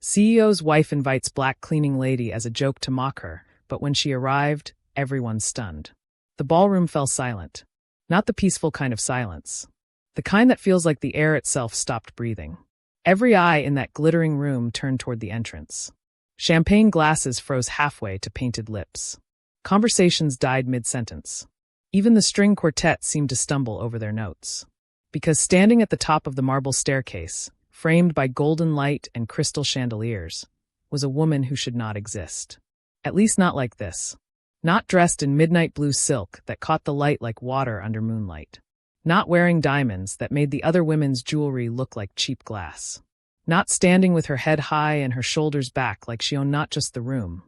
CEO's wife invites black cleaning lady as a joke to mock her, but when she arrived, everyone's stunned. The ballroom fell silent. Not the peaceful kind of silence. The kind that feels like the air itself stopped breathing. Every eye in that glittering room turned toward the entrance. Champagne glasses froze halfway to painted lips. Conversations died mid-sentence. Even the string quartet seemed to stumble over their notes. Because standing at the top of the marble staircase, framed by golden light and crystal chandeliers, was a woman who should not exist. At least not like this. Not dressed in midnight blue silk that caught the light like water under moonlight. Not wearing diamonds that made the other women's jewelry look like cheap glass. Not standing with her head high and her shoulders back like she owned not just the room,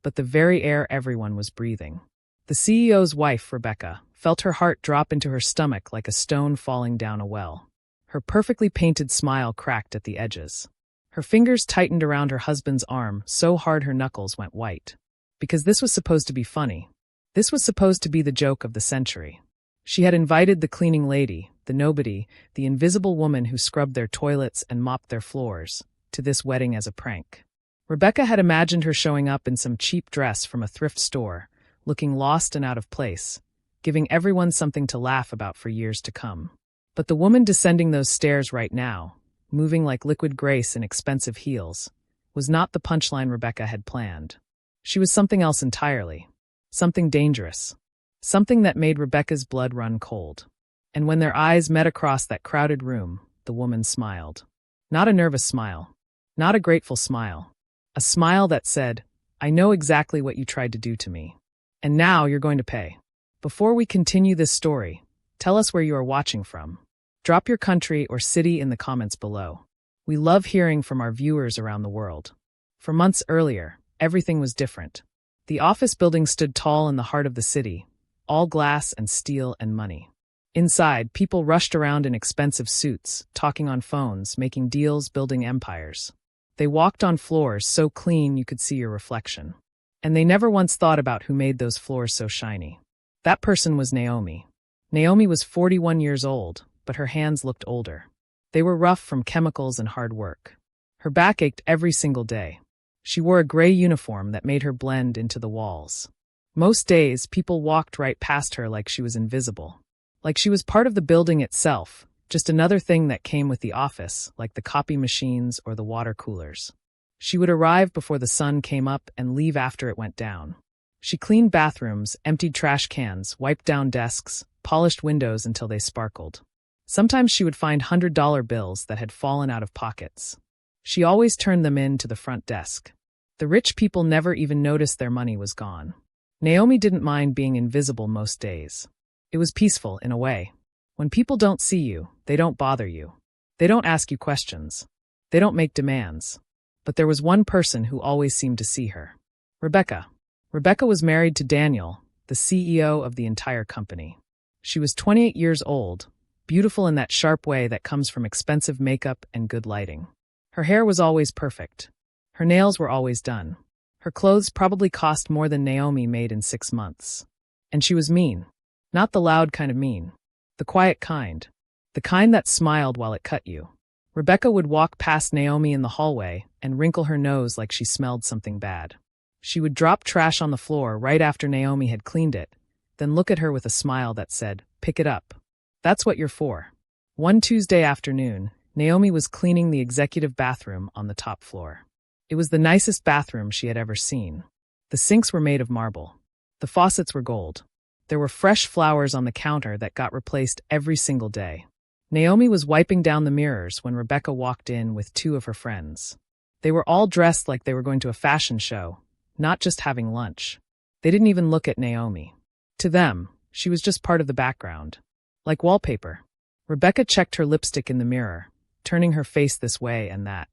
but the very air everyone was breathing. The CEO's wife, Rebecca, felt her heart drop into her stomach like a stone falling down a well. Her perfectly painted smile cracked at the edges. Her fingers tightened around her husband's arm so hard her knuckles went white. Because this was supposed to be funny. This was supposed to be the joke of the century. She had invited the cleaning lady, the nobody, the invisible woman who scrubbed their toilets and mopped their floors, to this wedding as a prank. Rebecca had imagined her showing up in some cheap dress from a thrift store, looking lost and out of place, giving everyone something to laugh about for years to come. But the woman descending those stairs right now, moving like liquid grace in expensive heels, was not the punchline Rebecca had planned. She was something else entirely. Something dangerous. Something that made Rebecca's blood run cold. And when their eyes met across that crowded room, the woman smiled. Not a nervous smile. Not a grateful smile. A smile that said, "I know exactly what you tried to do to me. And now you're going to pay." Before we continue this story, tell us where you are watching from. Drop your country or city in the comments below. We love hearing from our viewers around the world. For months earlier, everything was different. The office building stood tall in the heart of the city, all glass and steel and money. Inside, people rushed around in expensive suits, talking on phones, making deals, building empires. They walked on floors so clean you could see your reflection. And they never once thought about who made those floors so shiny. That person was Naomi. Naomi was 41 years old, but her hands looked older. They were rough from chemicals and hard work. Her back ached every single day. She wore a gray uniform that made her blend into the walls. Most days, people walked right past her like she was invisible. Like she was part of the building itself, just another thing that came with the office, like the copy machines or the water coolers. She would arrive before the sun came up and leave after it went down. She cleaned bathrooms, emptied trash cans, wiped down desks, polished windows until they sparkled. Sometimes she would find $100 bills that had fallen out of pockets. She always turned them in to the front desk. The rich people never even noticed their money was gone. Naomi didn't mind being invisible most days. It was peaceful, in a way. When people don't see you, they don't bother you. They don't ask you questions. They don't make demands. But there was one person who always seemed to see her. Rebecca. Rebecca was married to Daniel, the CEO of the entire company. She was 28 years old, beautiful in that sharp way that comes from expensive makeup and good lighting. Her hair was always perfect. Her nails were always done. Her clothes probably cost more than Naomi made in 6 months. And she was mean. Not the loud kind of mean. The quiet kind. The kind that smiled while it cut you. Rebecca would walk past Naomi in the hallway and wrinkle her nose like she smelled something bad. She would drop trash on the floor right after Naomi had cleaned it, then look at her with a smile that said, "Pick it up. That's what you're for." One Tuesday afternoon, Naomi was cleaning the executive bathroom on the top floor. It was the nicest bathroom she had ever seen. The sinks were made of marble. The faucets were gold. There were fresh flowers on the counter that got replaced every single day. Naomi was wiping down the mirrors when Rebecca walked in with 2 of her friends. They were all dressed like they were going to a fashion show, not just having lunch. They didn't even look at Naomi. To them, she was just part of the background. Like wallpaper. Rebecca checked her lipstick in the mirror, turning her face this way and that.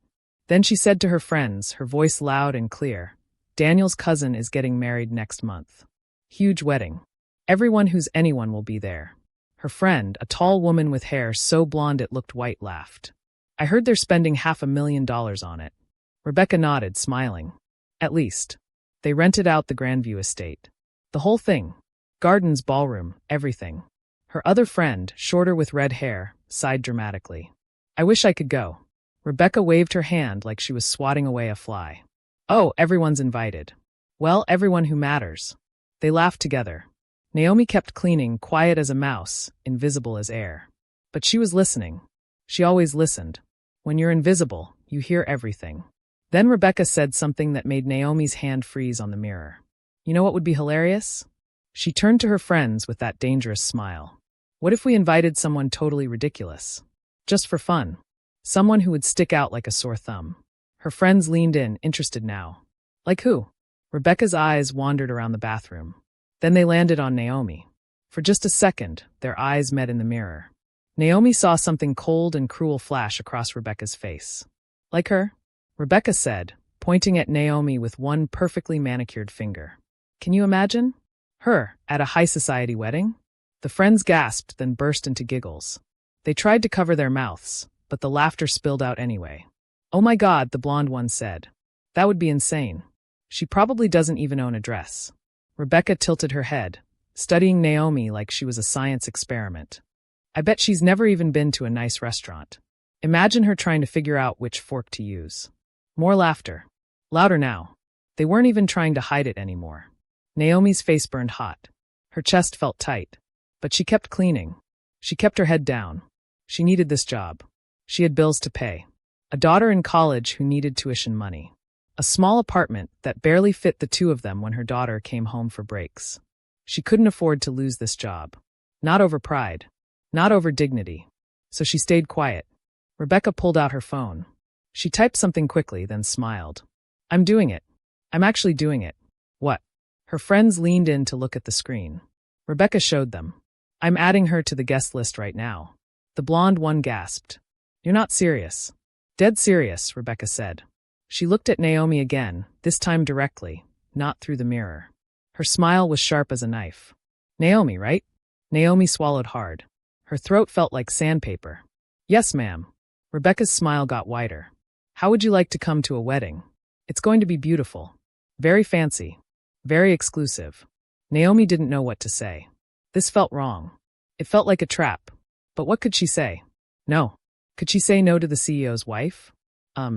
Then she said to her friends, her voice loud and clear, "Daniel's cousin is getting married next month. Huge wedding. Everyone who's anyone will be there." Her friend, a tall woman with hair so blonde it looked white, laughed. "I heard they're spending $500,000 on it." Rebecca nodded, smiling. At least. They rented out the Grandview estate. The whole thing. Gardens, ballroom, everything. Her other friend, shorter with red hair, sighed dramatically. "I wish I could go." Rebecca waved her hand like she was swatting away a fly. Oh, everyone's invited. Well, everyone who matters. They laughed together. Naomi kept cleaning, quiet as a mouse, invisible as air. But she was listening. She always listened. When you're invisible, you hear everything. Then Rebecca said something that made Naomi's hand freeze on the mirror. You know what would be hilarious? She turned to her friends with that dangerous smile. What if we invited someone totally ridiculous? Just for fun. Someone who would stick out like a sore thumb. Her friends leaned in, interested now. Like who? Rebecca's eyes wandered around the bathroom. Then they landed on Naomi. For just a second, their eyes met in the mirror. Naomi saw something cold and cruel flash across Rebecca's face. Like her? Rebecca said, pointing at Naomi with one perfectly manicured finger. Can you imagine? Her, at a high society wedding? The friends gasped, then burst into giggles. They tried to cover their mouths, but the laughter spilled out anyway. Oh my God, the blonde one said. That would be insane. She probably doesn't even own a dress. Rebecca tilted her head, studying Naomi like she was a science experiment. I bet she's never even been to a nice restaurant. Imagine her trying to figure out which fork to use. More laughter. Louder now. They weren't even trying to hide it anymore. Naomi's face burned hot. Her chest felt tight. But she kept cleaning. She kept her head down. She needed this job. She had bills to pay. A daughter in college who needed tuition money. A small apartment that barely fit the two of them when her daughter came home for breaks. She couldn't afford to lose this job. Not over pride. Not over dignity. So she stayed quiet. Rebecca pulled out her phone. She typed something quickly, then smiled. I'm doing it. I'm actually doing it. What? Her friends leaned in to look at the screen. Rebecca showed them. I'm adding her to the guest list right now. The blonde one gasped. You're not serious. Dead serious, Rebecca said. She looked at Naomi again, this time directly, not through the mirror. Her smile was sharp as a knife. Naomi, right? Naomi swallowed hard. Her throat felt like sandpaper. Yes, ma'am. Rebecca's smile got wider. How would you like to come to a wedding? It's going to be beautiful. Very fancy. Very exclusive. Naomi didn't know what to say. This felt wrong. It felt like a trap. But what could she say? No. Could she say no to the CEO's wife?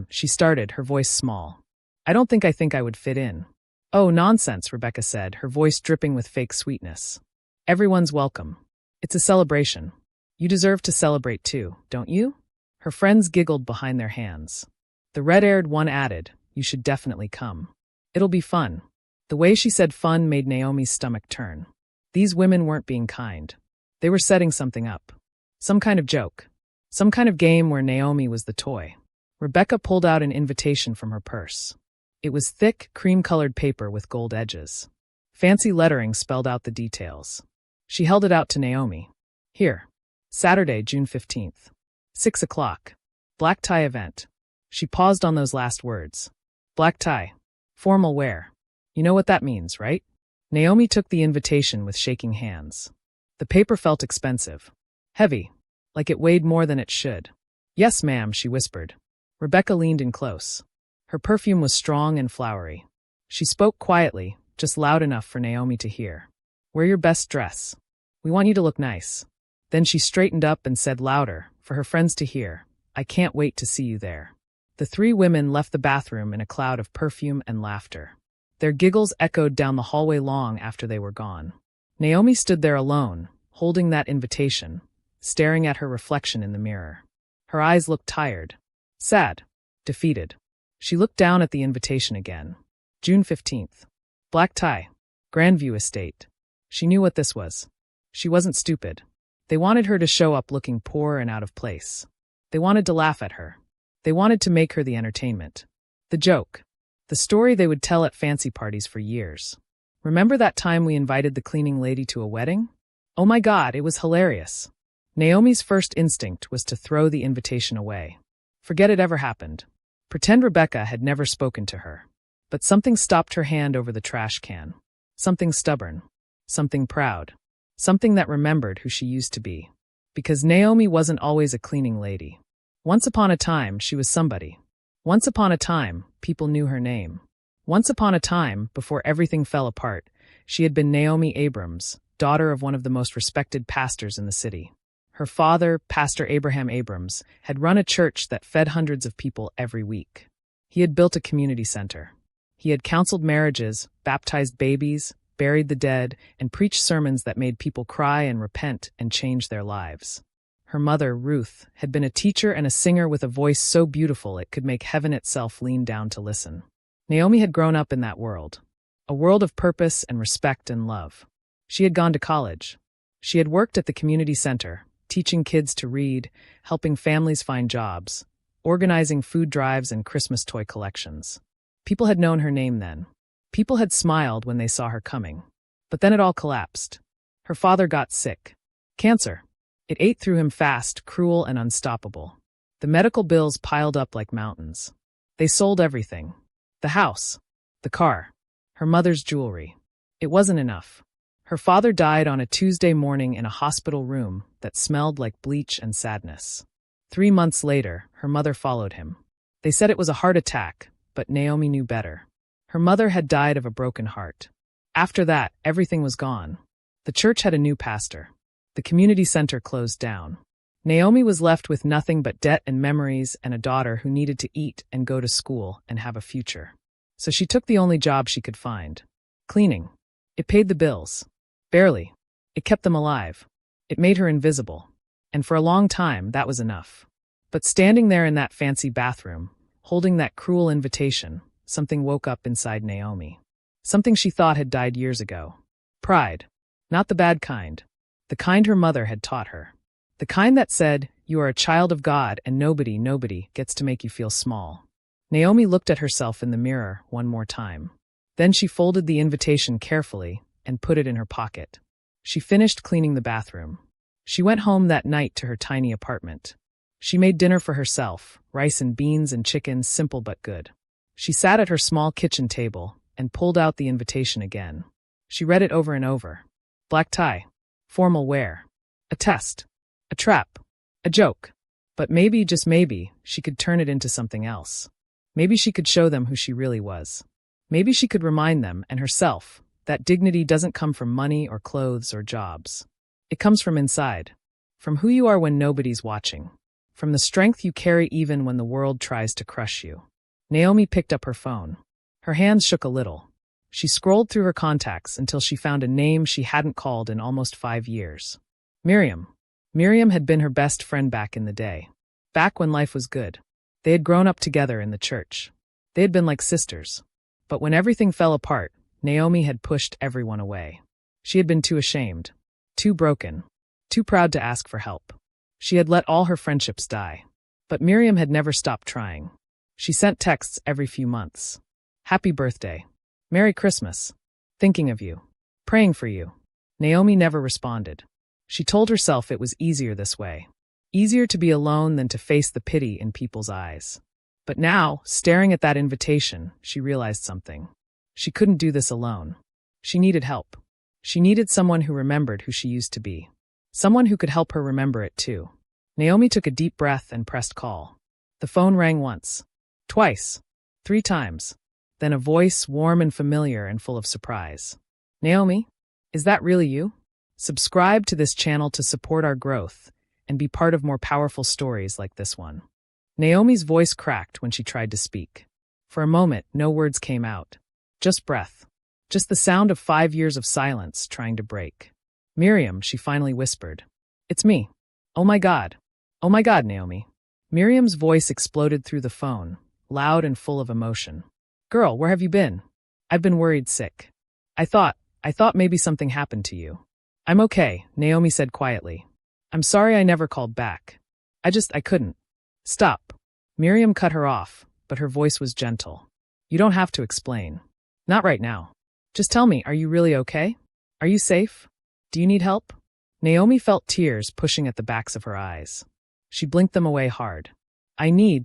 She started, her voice small. I think I would fit in. Oh, nonsense, Rebecca said, her voice dripping with fake sweetness. Everyone's welcome. It's a celebration. You deserve to celebrate too, don't you? Her friends giggled behind their hands. The red-haired one added, you should definitely come. It'll be fun. The way she said fun made Naomi's stomach turn. These women weren't being kind. They were setting something up. Some kind of joke. Some kind of game where Naomi was the toy. Rebecca pulled out an invitation from her purse. It was thick, cream-colored paper with gold edges. Fancy lettering spelled out the details. She held it out to Naomi. Here. Saturday, June 15th. 6 o'clock. Black tie event. She paused on those last words. Black tie. Formal wear. You know what that means, right? Naomi took the invitation with shaking hands. The paper felt expensive. Heavy. Like it weighed more than it should. Yes, ma'am, she whispered. Rebecca leaned in close. Her perfume was strong and flowery. She spoke quietly, just loud enough for Naomi to hear. Wear your best dress. We want you to look nice. Then she straightened up and said louder, for her friends to hear, I can't wait to see you there. The three women left the bathroom in a cloud of perfume and laughter. Their giggles echoed down the hallway long after they were gone. Naomi stood there alone, holding that invitation, staring at her reflection in the mirror. Her eyes looked tired, sad, defeated. She looked down at the invitation again. June 15th. Black tie. Grandview Estate. She knew what this was. She wasn't stupid. They wanted her to show up looking poor and out of place. They wanted to laugh at her. They wanted to make her the entertainment. The joke. The story they would tell at fancy parties for years. Remember that time we invited the cleaning lady to a wedding? Oh my God, it was hilarious. Naomi's first instinct was to throw the invitation away. Forget it ever happened. Pretend Rebecca had never spoken to her. But something stopped her hand over the trash can. Something stubborn. Something proud. Something that remembered who she used to be. Because Naomi wasn't always a cleaning lady. Once upon a time, she was somebody. Once upon a time, people knew her name. Once upon a time, before everything fell apart, she had been Naomi Abrams, daughter of one of the most respected pastors in the city. Her father, Pastor Abraham Abrams, had run a church that fed hundreds of people every week. He had built a community center. He had counseled marriages, baptized babies, buried the dead, and preached sermons that made people cry and repent and change their lives. Her mother, Ruth, had been a teacher and a singer with a voice so beautiful it could make heaven itself lean down to listen. Naomi had grown up in that world, a world of purpose and respect and love. She had gone to college. She had worked at the community center, teaching kids to read, helping families find jobs, organizing food drives and Christmas toy collections. People had known her name then. People had smiled when they saw her coming. But then it all collapsed. Her father got sick. Cancer. It ate through him fast, cruel and unstoppable. The medical bills piled up like mountains. They sold everything. The house. The car. Her mother's jewelry. It wasn't enough. Her father died on a Tuesday morning in a hospital room that smelled like bleach and sadness. 3 months later, her mother followed him. They said it was a heart attack, but Naomi knew better. Her mother had died of a broken heart. After that, everything was gone. The church had a new pastor. The community center closed down. Naomi was left with nothing but debt and memories and a daughter who needed to eat and go to school and have a future. So she took the only job she could find. Cleaning. It paid the bills. Barely. It kept them alive. It made her invisible. And for a long time, that was enough. But standing there in that fancy bathroom, holding that cruel invitation, something woke up inside Naomi. Something she thought had died years ago. Pride. Not the bad kind. The kind her mother had taught her. The kind that said, you are a child of God and nobody gets to make you feel small. Naomi looked at herself in the mirror one more time. Then she folded the invitation carefully and put it in her pocket. She finished cleaning the bathroom. She went home that night to her tiny apartment. She made dinner for herself, rice and beans and chicken, simple but good. She sat at her small kitchen table and pulled out the invitation again. She read it over and over. Black tie. Formal wear. A test. A trap. A joke. But maybe, just maybe, she could turn it into something else. Maybe she could show them who she really was. Maybe she could remind them, and herself, that dignity doesn't come from money or clothes or jobs. It comes from inside. From who you are when nobody's watching. From the strength you carry even when the world tries to crush you. Naomi picked up her phone. Her hands shook a little. She scrolled through her contacts until she found a name she hadn't called in almost 5 years. Miriam. Miriam had been her best friend back in the day. Back when life was good. They had grown up together in the church. They had been like sisters. But when everything fell apart, Naomi had pushed everyone away. She had been too ashamed. Too broken. Too proud to ask for help. She had let all her friendships die. But Miriam had never stopped trying. She sent texts every few months. Happy birthday. Merry Christmas. Thinking of you. Praying for you. Naomi never responded. She told herself it was easier this way. Easier to be alone than to face the pity in people's eyes. But now, staring at that invitation, she realized something. She couldn't do this alone. She needed help. She needed someone who remembered who she used to be. Someone who could help her remember it too. Naomi took a deep breath and pressed call. The phone rang once. Twice. 3 times. Then a voice, warm and familiar and full of surprise. Naomi, is that really you? Subscribe to this channel to support our growth and be part of more powerful stories like this one. Naomi's voice cracked when she tried to speak. For a moment, no words came out. Just breath. Just the sound of 5 years of silence trying to break. Miriam, she finally whispered. It's me. Oh my God. Oh my God, Naomi. Miriam's voice exploded through the phone, loud and full of emotion. Girl, where have you been? I've been worried sick. I thought maybe something happened to you. I'm okay, Naomi said quietly. I'm sorry I never called back. I couldn't. Stop. Miriam cut her off, but her voice was gentle. You don't have to explain. Not right now. Just tell me, are you really okay? Are you safe? Do you need help? Naomi felt tears pushing at the backs of her eyes. She blinked them away hard.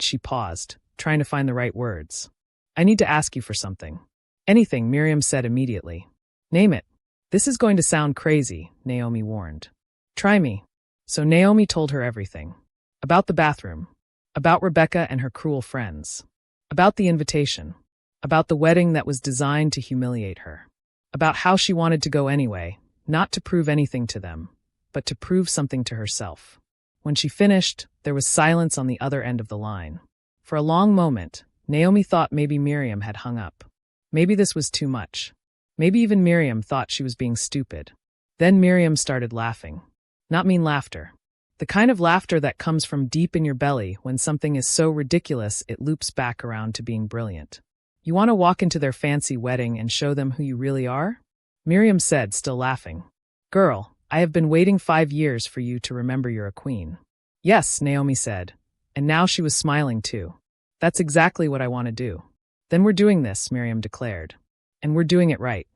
She paused, trying to find the right words. I need to ask you for something. Anything, Miriam said immediately. Name it. This is going to sound crazy, Naomi warned. Try me. So Naomi told her everything. About the bathroom. About Rebecca and her cruel friends. About the invitation. About the wedding that was designed to humiliate her. About how she wanted to go anyway, not to prove anything to them, but to prove something to herself. When she finished, there was silence on the other end of the line. For a long moment, Naomi thought maybe Miriam had hung up. Maybe this was too much. Maybe even Miriam thought she was being stupid. Then Miriam started laughing. Not mean laughter. The kind of laughter that comes from deep in your belly when something is so ridiculous it loops back around to being brilliant. You want to walk into their fancy wedding and show them who you really are? Miriam said, still laughing. Girl, I have been waiting 5 years for you to remember you're a queen. Yes, Naomi said. And now she was smiling too. That's exactly what I want to do. Then we're doing this, Miriam declared. And we're doing it right.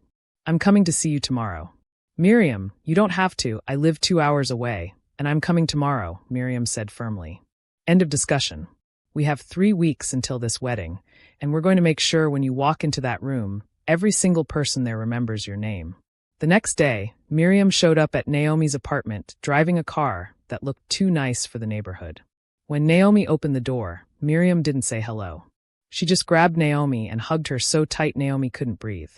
I'm coming to see you tomorrow. Miriam, you don't have to, I live 2 hours away, and I'm coming tomorrow, Miriam said firmly. End of discussion. We have 3 weeks until this wedding, and we're going to make sure when you walk into that room, every single person there remembers your name. The next day, Miriam showed up at Naomi's apartment, driving a car that looked too nice for the neighborhood. When Naomi opened the door, Miriam didn't say hello. She just grabbed Naomi and hugged her so tight Naomi couldn't breathe.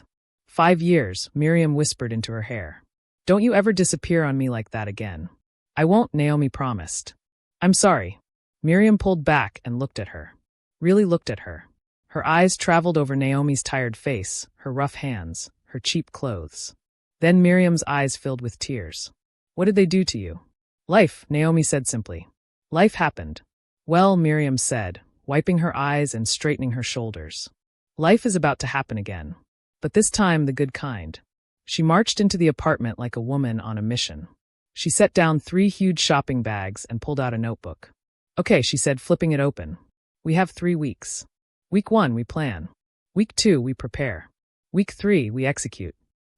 5 years, Miriam whispered into her hair. Don't you ever disappear on me like that again. I won't, Naomi promised. I'm sorry. Miriam pulled back and looked at her. Really looked at her. Her eyes traveled over Naomi's tired face, her rough hands, her cheap clothes. Then Miriam's eyes filled with tears. What did they do to you? Life, Naomi said simply. Life happened. Well, Miriam said, wiping her eyes and straightening her shoulders. Life is about to happen again. But this time the good kind. She marched into the apartment like a woman on a mission. She set down 3 huge shopping bags and pulled out a notebook. Okay, she said, flipping it open. We have 3 weeks. Week 1, we plan. Week 2, we prepare. Week 3, we execute.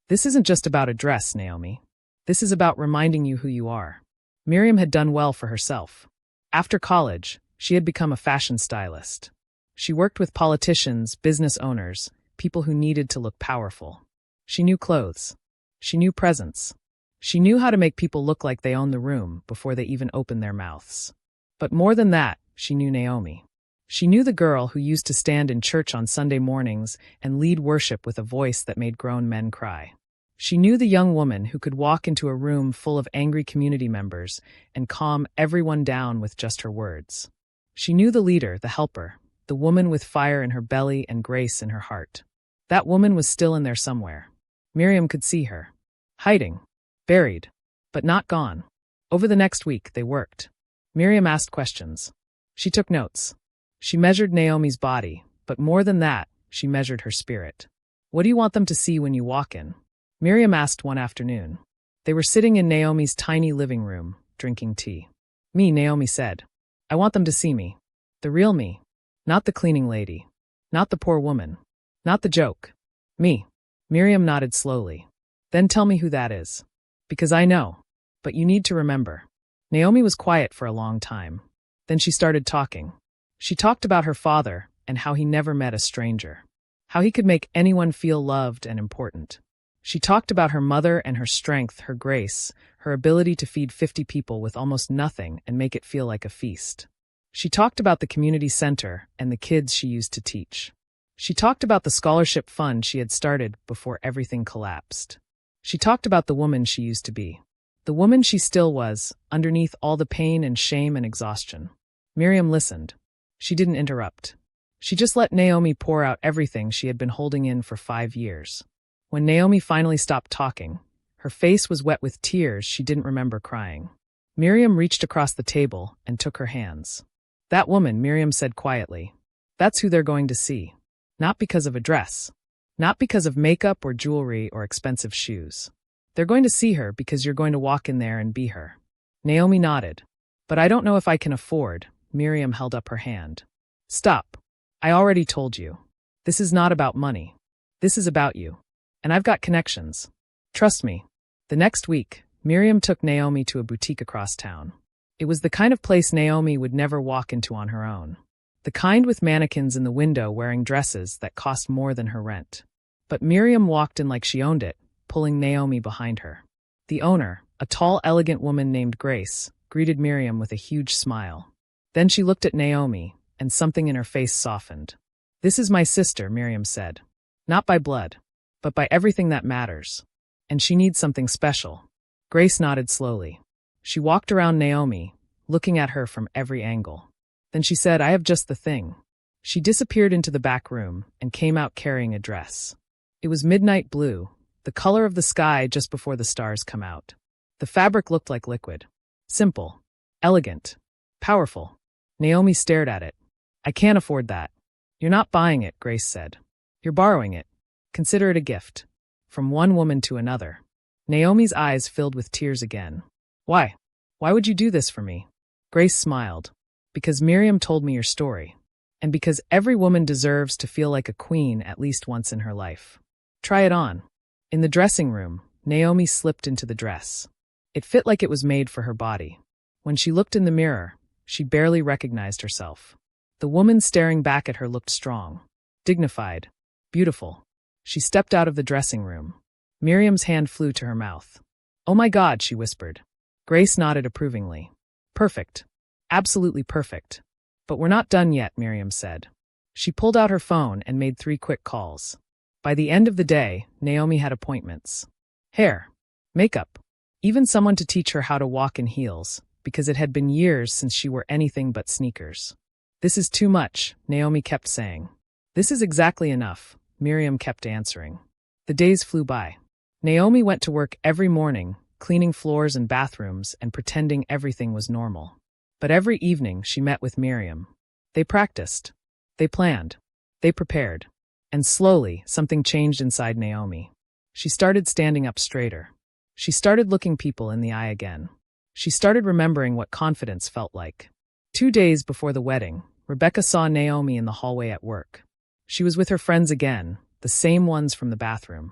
This isn't just about a dress, Naomi. This is about reminding you who you are. Miriam had done well for herself. After college, she had become a fashion stylist. She worked with politicians, business owners, people who needed to look powerful. She knew clothes. She knew presence. She knew how to make people look like they owned the room before they even opened their mouths. But more than that, she knew Naomi. She knew the girl who used to stand in church on Sunday mornings and lead worship with a voice that made grown men cry. She knew the young woman who could walk into a room full of angry community members and calm everyone down with just her words. She knew the leader, the helper, the woman with fire in her belly and grace in her heart. That woman was still in there somewhere. Miriam could see her. Hiding. Buried. But not gone. Over the next week, they worked. Miriam asked questions. She took notes. She measured Naomi's body, but more than that, she measured her spirit. What do you want them to see when you walk in? Miriam asked one afternoon. They were sitting in Naomi's tiny living room, drinking tea. Me, Naomi said. I want them to see me. The real me. Not the cleaning lady. Not the poor woman. Not the joke. Me. Miriam nodded slowly. Then tell me who that is. Because I know. But you need to remember. Naomi was quiet for a long time. Then she started talking. She talked about her father and how he never met a stranger. How he could make anyone feel loved and important. She talked about her mother and her strength, her grace, her ability to feed 50 people with almost nothing and make it feel like a feast. She talked about the community center and the kids she used to teach. She talked about the scholarship fund she had started before everything collapsed. She talked about the woman she used to be. The woman she still was, underneath all the pain and shame and exhaustion. Miriam listened. She didn't interrupt. She just let Naomi pour out everything she had been holding in for 5 years. When Naomi finally stopped talking, her face was wet with tears she didn't remember crying. Miriam reached across the table and took her hands. That woman, Miriam said quietly. That's who they're going to see. Not because of a dress. Not because of makeup or jewelry or expensive shoes. They're going to see her because you're going to walk in there and be her. Naomi nodded. But I don't know if I can afford. Miriam held up her hand. Stop. I already told you. This is not about money. This is about you. And I've got connections. Trust me. The next week, Miriam took Naomi to a boutique across town. It was the kind of place Naomi would never walk into on her own. The kind with mannequins in the window wearing dresses that cost more than her rent. But Miriam walked in like she owned it, pulling Naomi behind her. The owner, a tall, elegant woman named Grace, greeted Miriam with a huge smile. Then she looked at Naomi, and something in her face softened. This is my sister, Miriam said. Not by blood, but by everything that matters. And she needs something special. Grace nodded slowly. She walked around Naomi, looking at her from every angle. Then she said, "I have just the thing." She disappeared into the back room and came out carrying a dress. It was midnight blue, the color of the sky just before the stars come out. The fabric looked like liquid. Simple. Elegant. Powerful. Naomi stared at it. "I can't afford that." "You're not buying it," Grace said. "You're borrowing it. Consider it a gift." From one woman to another. Naomi's eyes filled with tears again. "Why? Why would you do this for me?" Grace smiled. "Because Miriam told me your story. And because every woman deserves to feel like a queen at least once in her life. Try it on." In the dressing room, Naomi slipped into the dress. It fit like it was made for her body. When she looked in the mirror, she barely recognized herself. The woman staring back at her looked strong, dignified, beautiful. She stepped out of the dressing room. Miriam's hand flew to her mouth. "Oh my God," she whispered. Grace nodded approvingly. "Perfect. Absolutely perfect." "But we're not done yet," Miriam said. She pulled out her phone and made 3 quick calls. By the end of the day, Naomi had appointments. Hair, makeup, even someone to teach her how to walk in heels, because it had been years since she wore anything but sneakers. "This is too much," Naomi kept saying. "This is exactly enough," Miriam kept answering. The days flew by. Naomi went to work every morning, cleaning floors and bathrooms and pretending everything was normal. But every evening she met with Miriam. They practiced. They planned. They prepared. And slowly, something changed inside Naomi. She started standing up straighter. She started looking people in the eye again. She started remembering what confidence felt like. 2 days before the wedding, Rebecca saw Naomi in the hallway at work. She was with her friends again, the same ones from the bathroom.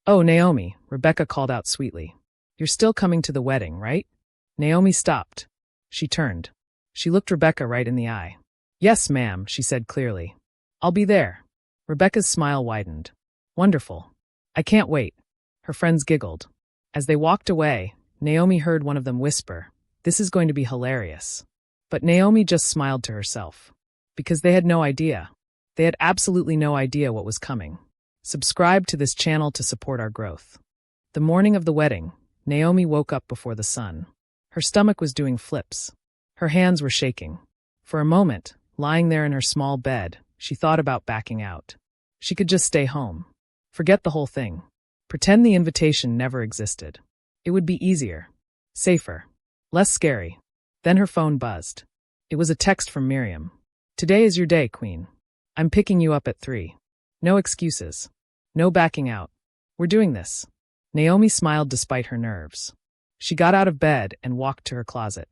"Oh, Naomi," Rebecca called out sweetly. "You're still coming to the wedding, right?" Naomi stopped. She turned. She looked Rebecca right in the eye. "Yes, ma'am," she said clearly. "I'll be there." Rebecca's smile widened. "Wonderful. I can't wait." Her friends giggled. As they walked away, Naomi heard one of them whisper, "This is going to be hilarious." But Naomi just smiled to herself. Because they had no idea. They had absolutely no idea what was coming. Subscribe to this channel to support our growth. The morning of the wedding, Naomi woke up before the sun. Her stomach was doing flips. Her hands were shaking. For a moment, lying there in her small bed, she thought about backing out. She could just stay home. Forget the whole thing. Pretend the invitation never existed. It would be easier. Safer. Less scary. Then her phone buzzed. It was a text from Miriam. "Today is your day, Queen. I'm picking you up at 3. No excuses. No backing out. We're doing this." Naomi smiled despite her nerves. She got out of bed and walked to her closet.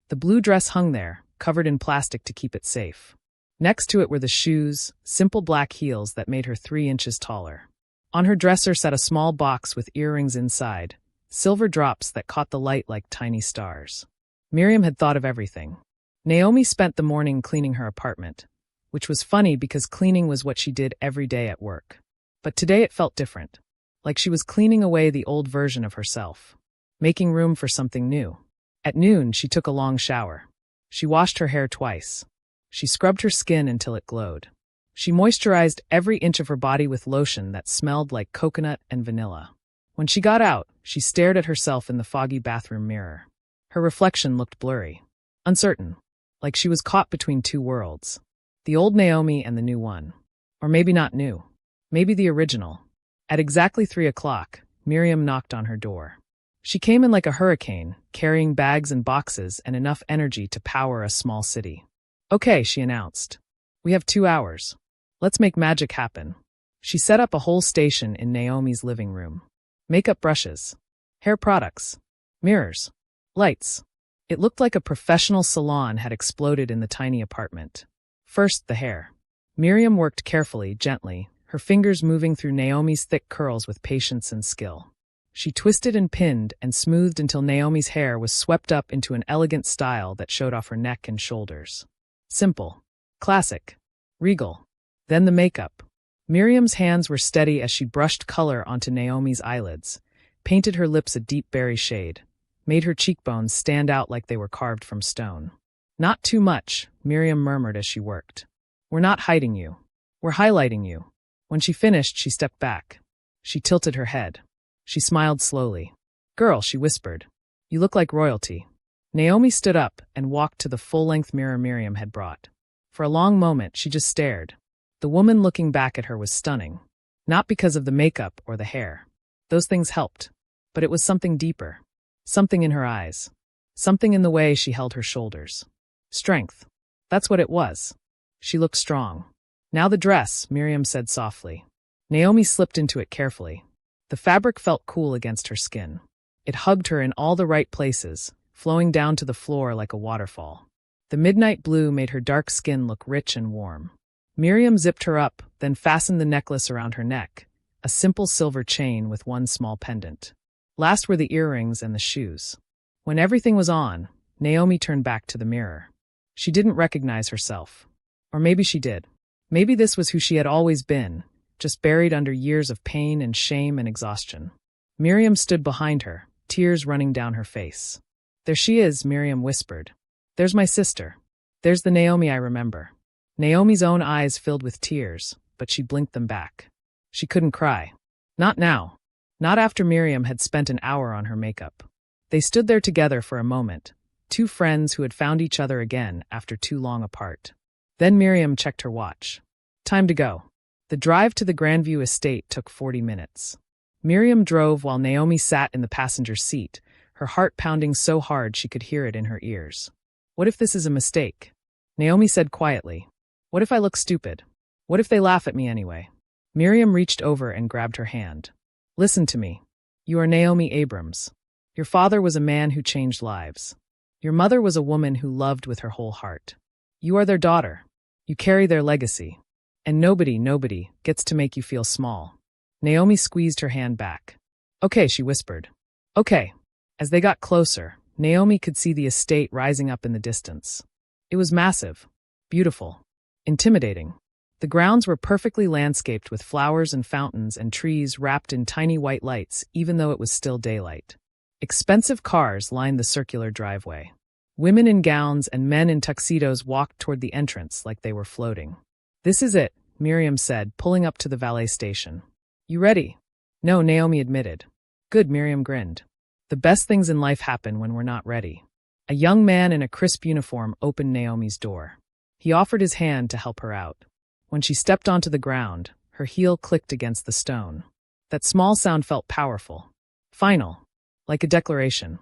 The blue dress hung there, covered in plastic to keep it safe. Next to it were the shoes, simple black heels that made her 3 inches taller. On her dresser sat a small box with earrings inside, silver drops that caught the light like tiny stars. Miriam had thought of everything. Naomi spent the morning cleaning her apartment, which was funny because cleaning was what she did every day at work. But today it felt different, like she was cleaning away the old version of herself, making room for something new. At noon, she took a long shower. She washed her hair twice. She scrubbed her skin until it glowed. She moisturized every inch of her body with lotion that smelled like coconut and vanilla. When she got out, she stared at herself in the foggy bathroom mirror. Her reflection looked blurry, uncertain, like she was caught between 2 worlds. The old Naomi and the new one. Or maybe not new. Maybe the original. At exactly 3 o'clock, Miriam knocked on her door. She came in like a hurricane, carrying bags and boxes and enough energy to power a small city. "Okay," she announced. "We have 2 hours. Let's make magic happen." She set up a whole station in Naomi's living room. Makeup brushes, hair products, mirrors, lights. It looked like a professional salon had exploded in the tiny apartment. First, the hair. Miriam worked carefully, gently, her fingers moving through Naomi's thick curls with patience and skill. She twisted and pinned and smoothed until Naomi's hair was swept up into an elegant style that showed off her neck and shoulders. Simple. Classic. Regal. Then the makeup. Miriam's hands were steady as she brushed color onto Naomi's eyelids, painted her lips a deep berry shade, made her cheekbones stand out like they were carved from stone. "Not too much," Miriam murmured as she worked. "We're not hiding you. We're highlighting you." When she finished, she stepped back. She tilted her head. She smiled slowly. "Girl," she whispered, "you look like royalty." Naomi stood up and walked to the full-length mirror Miriam had brought. For a long moment, she just stared. The woman looking back at her was stunning. Not because of the makeup or the hair. Those things helped. But it was something deeper. Something in her eyes. Something in the way she held her shoulders. Strength. That's what it was. She looked strong. Now the dress, Miriam said softly. Naomi slipped into it carefully. The fabric felt cool against her skin. It hugged her in all the right places, flowing down to the floor like a waterfall. The midnight blue made her dark skin look rich and warm. Miriam zipped her up, then fastened the necklace around her neck, a simple silver chain with one small pendant. Last were the earrings and the shoes. When everything was on, Naomi turned back to the mirror. She didn't recognize herself. Or maybe she did. Maybe this was who she had always been, just buried under years of pain and shame and exhaustion. Miriam stood behind her, tears running down her face. There she is, Miriam whispered. There's my sister. There's the Naomi I remember. Naomi's own eyes filled with tears, but she blinked them back. She couldn't cry. Not now. Not after Miriam had spent an hour on her makeup. They stood there together for a moment, two friends who had found each other again after too long apart. Then Miriam checked her watch. Time to go. The drive to the Grandview estate took 40 minutes. Miriam drove while Naomi sat in the passenger seat, her heart pounding so hard she could hear it in her ears. What if this is a mistake? Naomi said quietly. What if I look stupid? What if they laugh at me anyway? Miriam reached over and grabbed her hand. Listen to me. You are Naomi Abrams. Your father was a man who changed lives. Your mother was a woman who loved with her whole heart. You are their daughter. You carry their legacy. And nobody gets to make you feel small. Naomi squeezed her hand back. Okay, she whispered. Okay. As they got closer, Naomi could see the estate rising up in the distance. It was massive, beautiful, intimidating. The grounds were perfectly landscaped with flowers and fountains and trees wrapped in tiny white lights, even though it was still daylight. Expensive cars lined the circular driveway. Women in gowns and men in tuxedos walked toward the entrance like they were floating. This is it, Miriam said, pulling up to the valet station. You ready? No, Naomi admitted. Good, Miriam grinned. The best things in life happen when we're not ready. A young man in a crisp uniform opened Naomi's door. He offered his hand to help her out. When she stepped onto the ground, her heel clicked against the stone. That small sound felt powerful. Final. Like a declaration.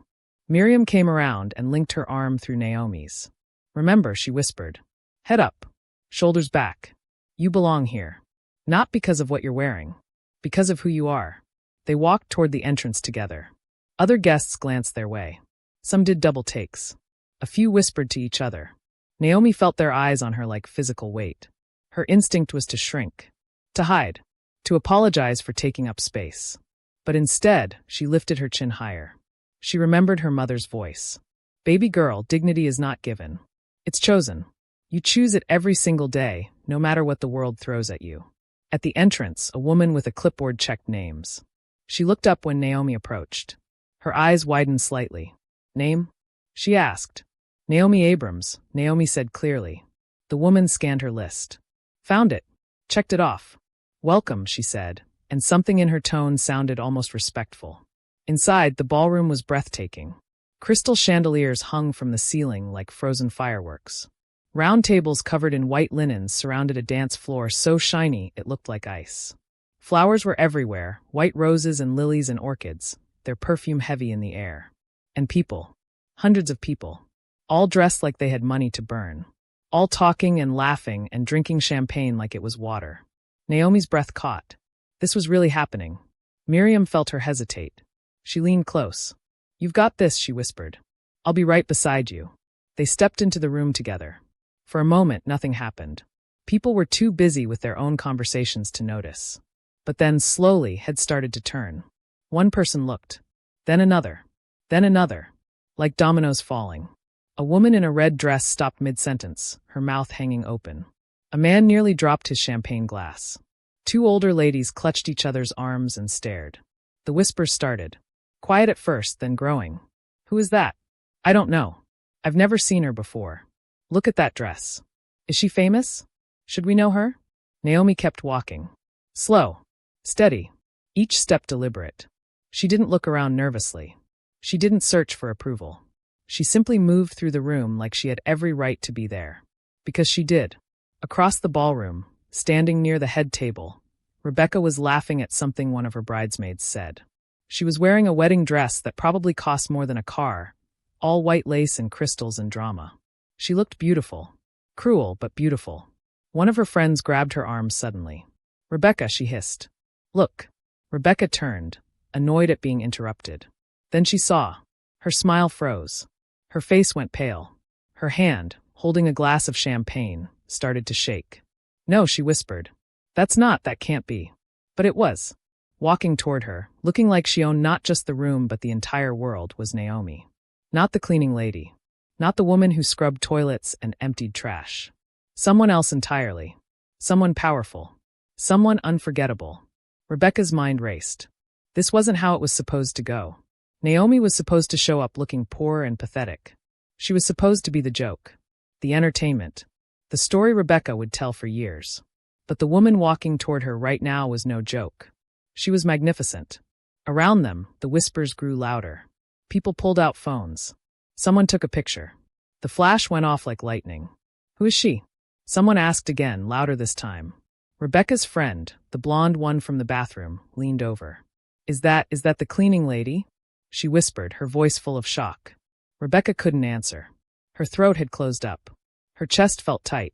Miriam came around and linked her arm through Naomi's. Remember, she whispered. Head up. Shoulders back. You belong here. Not because of what you're wearing. Because of who you are. They walked toward the entrance together. Other guests glanced their way. Some did double takes. A few whispered to each other. Naomi felt their eyes on her like physical weight. Her instinct was to shrink. To hide. To apologize for taking up space. But instead, she lifted her chin higher. She remembered her mother's voice. Baby girl, dignity is not given. It's chosen. You choose it every single day, no matter what the world throws at you. At the entrance, a woman with a clipboard checked names. She looked up when Naomi approached. Her eyes widened slightly. Name? She asked. Naomi Abrams, Naomi said clearly. The woman scanned her list. Found it. Checked it off. Welcome, she said, and something in her tone sounded almost respectful. Inside, the ballroom was breathtaking. Crystal chandeliers hung from the ceiling like frozen fireworks. Round tables covered in white linens surrounded a dance floor so shiny it looked like ice. Flowers were everywhere, white roses and lilies and orchids, their perfume heavy in the air. And people. Hundreds of people. All dressed like they had money to burn. All talking and laughing and drinking champagne like it was water. Naomi's breath caught. This was really happening. Miriam felt her hesitate. She leaned close. You've got this, she whispered. I'll be right beside you. They stepped into the room together. For a moment, nothing happened. People were too busy with their own conversations to notice. But then, slowly, heads started to turn. One person looked. Then another. Then another. Like dominoes falling. A woman in a red dress stopped mid-sentence, her mouth hanging open. A man nearly dropped his champagne glass. Two older ladies clutched each other's arms and stared. The whispers started. Quiet at first, then growing. Who is that? I don't know. I've never seen her before. Look at that dress. Is she famous? Should we know her? Naomi kept walking. Slow. Steady. Each step deliberate. She didn't look around nervously. She didn't search for approval. She simply moved through the room like she had every right to be there. Because she did. Across the ballroom, standing near the head table, Rebecca was laughing at something one of her bridesmaids said. She was wearing a wedding dress that probably cost more than a car, all white lace and crystals and drama. She looked beautiful. Cruel, but beautiful. One of her friends grabbed her arm suddenly. "Rebecca," she hissed. "Look." Rebecca turned, annoyed at being interrupted. Then she saw. Her smile froze. Her face went pale. Her hand, holding a glass of champagne, started to shake. "No," she whispered. That can't be." But it was. Walking toward her, looking like she owned not just the room but the entire world, was Naomi. Not the cleaning lady. Not the woman who scrubbed toilets and emptied trash. Someone else entirely. Someone powerful. Someone unforgettable. Rebecca's mind raced. This wasn't how it was supposed to go. Naomi was supposed to show up looking poor and pathetic. She was supposed to be the joke. The entertainment. The story Rebecca would tell for years. But the woman walking toward her right now was no joke. She was magnificent. Around them, the whispers grew louder. People pulled out phones. Someone took a picture. The flash went off like lightning. "Who is she?" Someone asked again, louder this time. Rebecca's friend, the blonde one from the bathroom, leaned over. Is that the cleaning lady?" she whispered, her voice full of shock. Rebecca couldn't answer. Her throat had closed up. Her chest felt tight.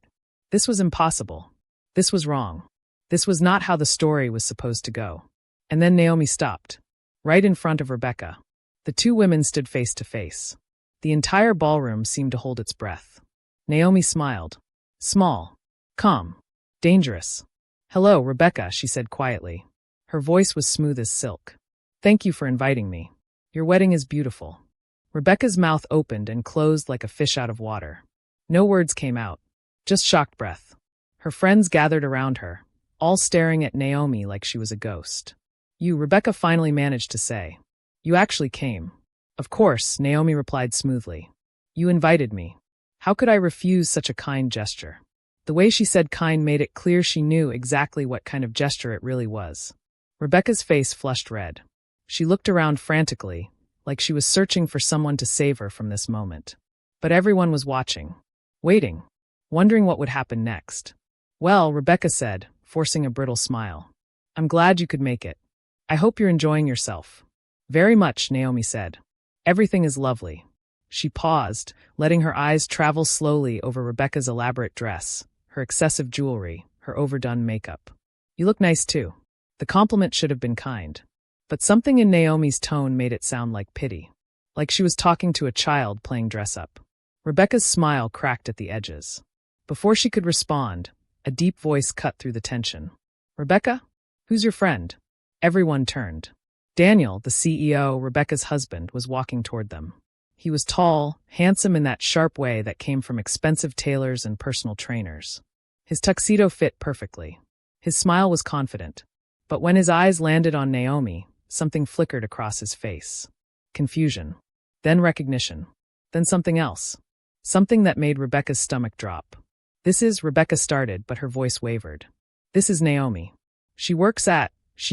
This was impossible. This was wrong. This was not how the story was supposed to go. And then Naomi stopped. Right in front of Rebecca. The two women stood face to face. The entire ballroom seemed to hold its breath. Naomi smiled. Small. Calm. Dangerous. "Hello, Rebecca," she said quietly. Her voice was smooth as silk. "Thank you for inviting me. Your wedding is beautiful." Rebecca's mouth opened and closed like a fish out of water. No words came out. Just shocked breath. Her friends gathered around her, all staring at Naomi like she was a ghost. "You," Rebecca finally managed to say. "You actually came." "Of course," Naomi replied smoothly. "You invited me. How could I refuse such a kind gesture?" The way she said kind made it clear she knew exactly what kind of gesture it really was. Rebecca's face flushed red. She looked around frantically, like she was searching for someone to save her from this moment. But everyone was watching. Waiting. Wondering what would happen next. "Well," Rebecca said, forcing a brittle smile. "I'm glad you could make it. I hope you're enjoying yourself." "Very much," Naomi said. "Everything is lovely." She paused, letting her eyes travel slowly over Rebecca's elaborate dress, her excessive jewelry, her overdone makeup. "You look nice too." The compliment should have been kind. But something in Naomi's tone made it sound like pity. Like she was talking to a child playing dress-up. Rebecca's smile cracked at the edges. Before she could respond, a deep voice cut through the tension. "Rebecca? Who's your friend?" Everyone turned. Daniel, the CEO, Rebecca's husband, was walking toward them. He was tall, handsome in that sharp way that came from expensive tailors and personal trainers. His tuxedo fit perfectly. His smile was confident. But when his eyes landed on Naomi, something flickered across his face. Confusion. Then recognition. Then something else. Something that made Rebecca's stomach drop. Rebecca started, but her voice wavered. "This is Naomi. She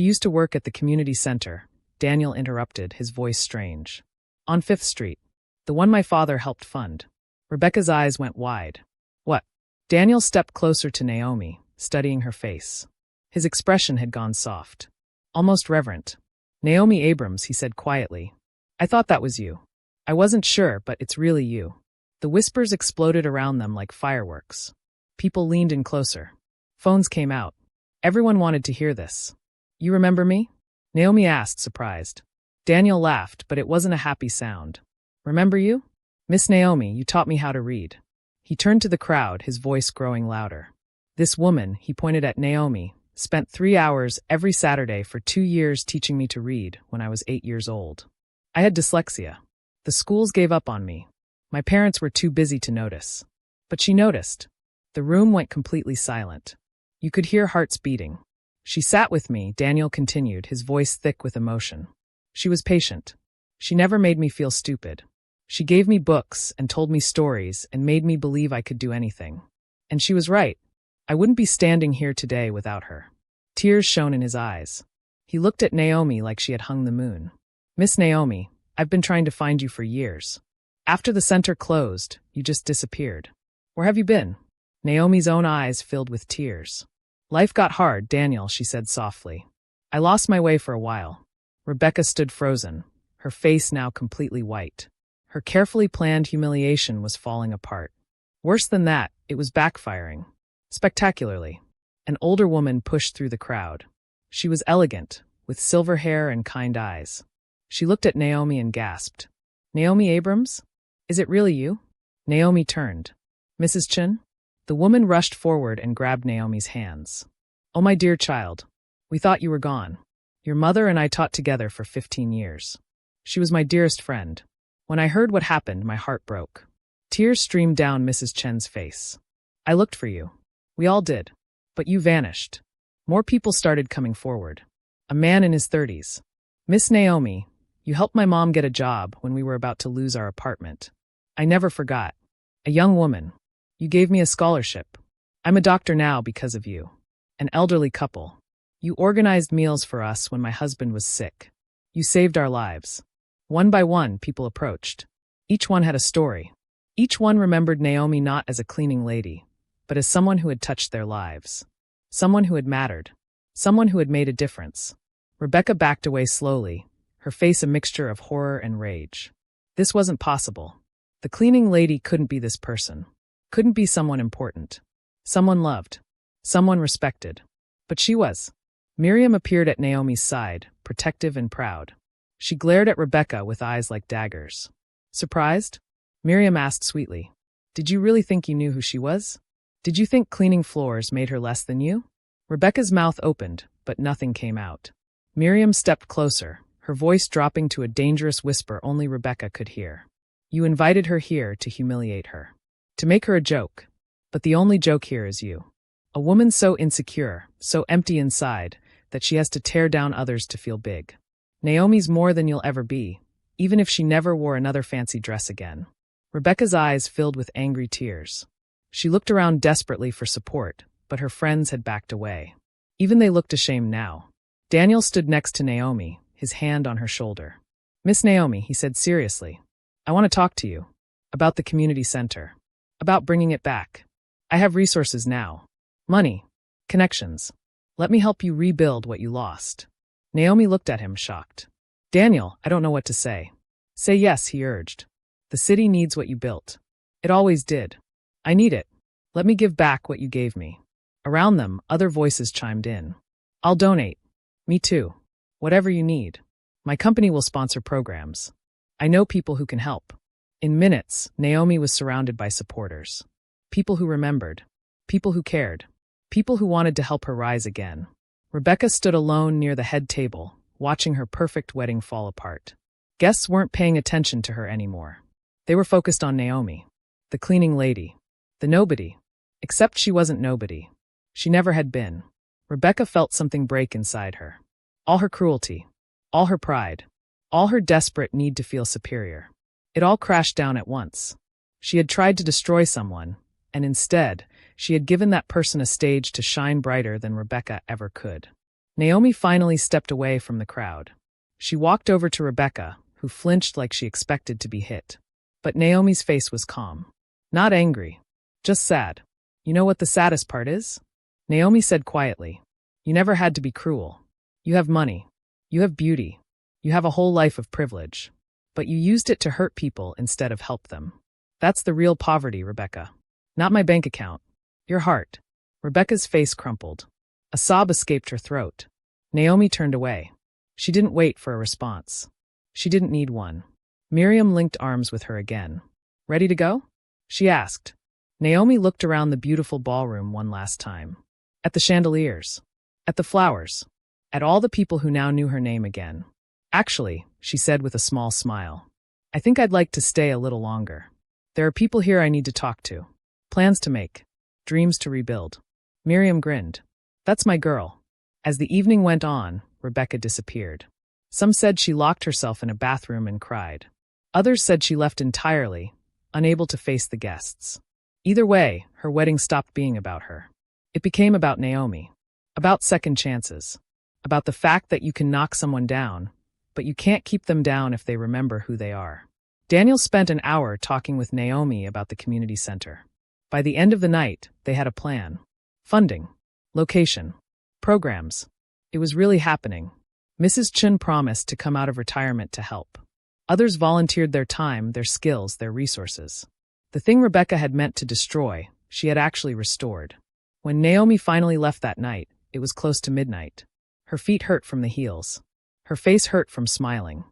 used to work at the community center," Daniel interrupted, his voice strange. "On 5th Street. The one my father helped fund." Rebecca's eyes went wide. "What?" Daniel stepped closer to Naomi, studying her face. His expression had gone soft. Almost reverent. "Naomi Abrams," he said quietly. "I thought that was you. I wasn't sure, but it's really you." The whispers exploded around them like fireworks. People leaned in closer. Phones came out. Everyone wanted to hear this. "You remember me?" Naomi asked, surprised. Daniel laughed, but it wasn't a happy sound. "Remember you? Miss Naomi, you taught me how to read." He turned to the crowd, his voice growing louder. "This woman," he pointed at Naomi, "spent 3 hours every Saturday for 2 years teaching me to read when I was 8 years old. I had dyslexia. The schools gave up on me. My parents were too busy to notice. But she noticed." The room went completely silent. You could hear hearts beating. "She sat with me," Daniel continued, his voice thick with emotion. "She was patient. She never made me feel stupid. She gave me books and told me stories and made me believe I could do anything. And she was right. I wouldn't be standing here today without her." Tears shone in his eyes. He looked at Naomi like she had hung the moon. "Miss Naomi, I've been trying to find you for years." After the center closed, you just disappeared. Where have you been? Naomi's own eyes filled with tears. Life got hard, Daniel, she said softly. I lost my way for a while. Rebecca stood frozen, her face now completely white. Her carefully planned humiliation was falling apart. Worse than that, it was backfiring. Spectacularly. An older woman pushed through the crowd. She was elegant, with silver hair and kind eyes. She looked at Naomi and gasped. Naomi Abrams? Is it really you? Naomi turned. Mrs. Chen? The woman rushed forward and grabbed Naomi's hands. Oh, my dear child. We thought you were gone. Your mother and I taught together for 15 years. She was my dearest friend. When I heard what happened, my heart broke. Tears streamed down Mrs. Chen's face. I looked for you. We all did. But you vanished. More people started coming forward. A man in his 30s. Miss Naomi, you helped my mom get a job when we were about to lose our apartment. I never forgot. A young woman. You gave me a scholarship. I'm a doctor now because of you. An elderly couple. You organized meals for us when my husband was sick. You saved our lives. One by one, people approached. Each one had a story. Each one remembered Naomi not as a cleaning lady, but as someone who had touched their lives. Someone who had mattered. Someone who had made a difference. Rebecca backed away slowly, her face a mixture of horror and rage. This wasn't possible. The cleaning lady couldn't be this person. Couldn't be someone important. Someone loved. Someone respected. But she was. Miriam appeared at Naomi's side, protective and proud. She glared at Rebecca with eyes like daggers. Surprised? Miriam asked sweetly. Did you really think you knew who she was? Did you think cleaning floors made her less than you? Rebecca's mouth opened, but nothing came out. Miriam stepped closer, her voice dropping to a dangerous whisper only Rebecca could hear. You invited her here to humiliate her. To make her a joke. But the only joke here is you. A woman so insecure, so empty inside, that she has to tear down others to feel big. Naomi's more than you'll ever be, even if she never wore another fancy dress again. Rebecca's eyes filled with angry tears. She looked around desperately for support, but her friends had backed away. Even they looked ashamed now. Daniel stood next to Naomi, his hand on her shoulder. Miss Naomi, he said seriously, I want to talk to you. About the community center. About bringing it back. I have resources now. Money. Connections. Let me help you rebuild what you lost. Naomi looked at him, shocked. Daniel, I don't know what to say. Say yes, he urged. The city needs what you built. It always did. I need it. Let me give back what you gave me. Around them, other voices chimed in. I'll donate. Me too. Whatever you need. My company will sponsor programs. I know people who can help. In minutes, Naomi was surrounded by supporters. People who remembered. People who cared. People who wanted to help her rise again. Rebecca stood alone near the head table, watching her perfect wedding fall apart. Guests weren't paying attention to her anymore. They were focused on Naomi, the cleaning lady, the nobody. Except she wasn't nobody. She never had been. Rebecca felt something break inside her. All her cruelty, all her pride, all her desperate need to feel superior. It all crashed down at once. She had tried to destroy someone, and instead, she had given that person a stage to shine brighter than Rebecca ever could. Naomi finally stepped away from the crowd. She walked over to Rebecca, who flinched like she expected to be hit. But Naomi's face was calm. Not angry. Just sad. You know what the saddest part is? Naomi said quietly. You never had to be cruel. You have money. You have beauty. You have a whole life of privilege. But you used it to hurt people instead of help them. That's the real poverty, Rebecca. Not my bank account. Your heart. Rebecca's face crumpled. A sob escaped her throat. Naomi turned away. She didn't wait for a response. She didn't need one. Miriam linked arms with her again. Ready to go? She asked. Naomi looked around the beautiful ballroom one last time. At the chandeliers. At the flowers. At all the people who now knew her name again. Actually, she said with a small smile, I think I'd like to stay a little longer. There are people here I need to talk to. Plans to make. Dreams to rebuild. Miriam grinned. That's my girl. As the evening went on, Rebecca disappeared. Some said she locked herself in a bathroom and cried. Others said she left entirely, unable to face the guests. Either way, her wedding stopped being about her. It became about Naomi. About second chances. About the fact that you can knock someone down, but you can't keep them down if they remember who they are. Daniel spent an hour talking with Naomi about the community center. By the end of the night, they had a plan. Funding. Location. Programs. It was really happening. Mrs. Chun promised to come out of retirement to help. Others volunteered their time, their skills, their resources. The thing Rebecca had meant to destroy, she had actually restored. When Naomi finally left that night, it was close to midnight. Her feet hurt from the heels. Her face hurt from smiling.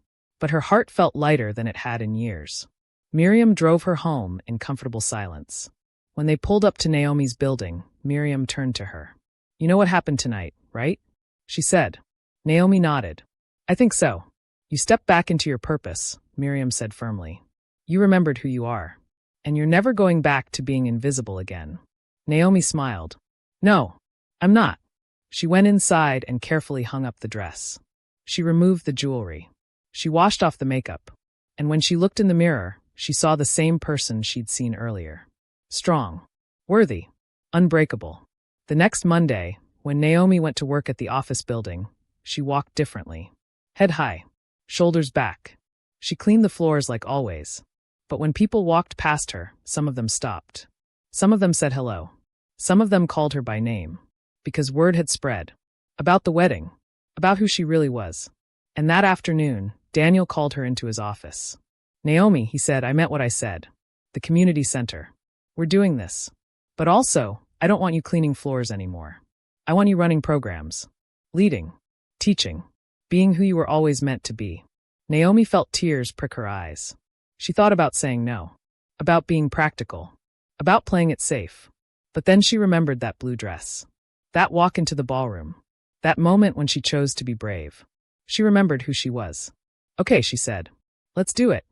But her heart felt lighter than it had in years. Miriam drove her home in comfortable silence. When they pulled up to Naomi's building, Miriam turned to her. "You know what happened tonight, right?" she said. Naomi nodded. "I think so." "You stepped back into your purpose," Miriam said firmly. "You remembered who you are. And you're never going back to being invisible again." Naomi smiled. "No, I'm not." She went inside and carefully hung up the dress. She removed the jewelry. She washed off the makeup. And when she looked in the mirror, she saw the same person she'd seen earlier. Strong. Worthy. Unbreakable. The next Monday, when Naomi went to work at the office building, she walked differently. Head high. Shoulders back. She cleaned the floors like always. But when people walked past her, some of them stopped. Some of them said hello. Some of them called her by name. Because word had spread. About the wedding. About who she really was. And that afternoon, Daniel called her into his office. "Naomi," he said, "I meant what I said. The community center. We're doing this. But also, I don't want you cleaning floors anymore. I want you running programs. Leading. Teaching. Being who you were always meant to be." Naomi felt tears prick her eyes. She thought about saying no. About being practical. About playing it safe. But then she remembered that blue dress. That walk into the ballroom. That moment when she chose to be brave. She remembered who she was. "Okay," she said. "Let's do it."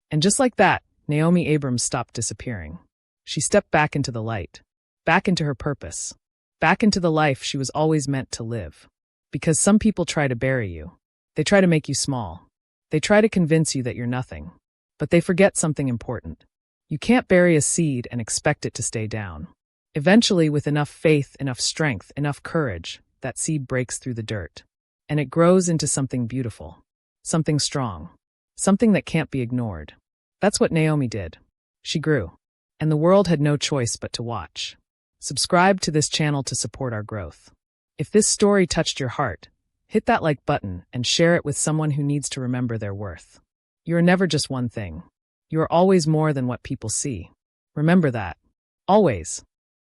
And just like that, Naomi Abrams stopped disappearing. She stepped back into the light. Back into her purpose. Back into the life she was always meant to live. Because some people try to bury you. They try to make you small. They try to convince you that you're nothing. But they forget something important. You can't bury a seed and expect it to stay down. Eventually, with enough faith, enough strength, enough courage, that seed breaks through the dirt. And it grows into something beautiful. Something strong. Something that can't be ignored. That's what Naomi did. She grew. And the world had no choice but to watch. Subscribe to this channel to support our growth. If this story touched your heart, hit that like button and share it with someone who needs to remember their worth. You are never just one thing. You are always more than what people see. Remember that. Always.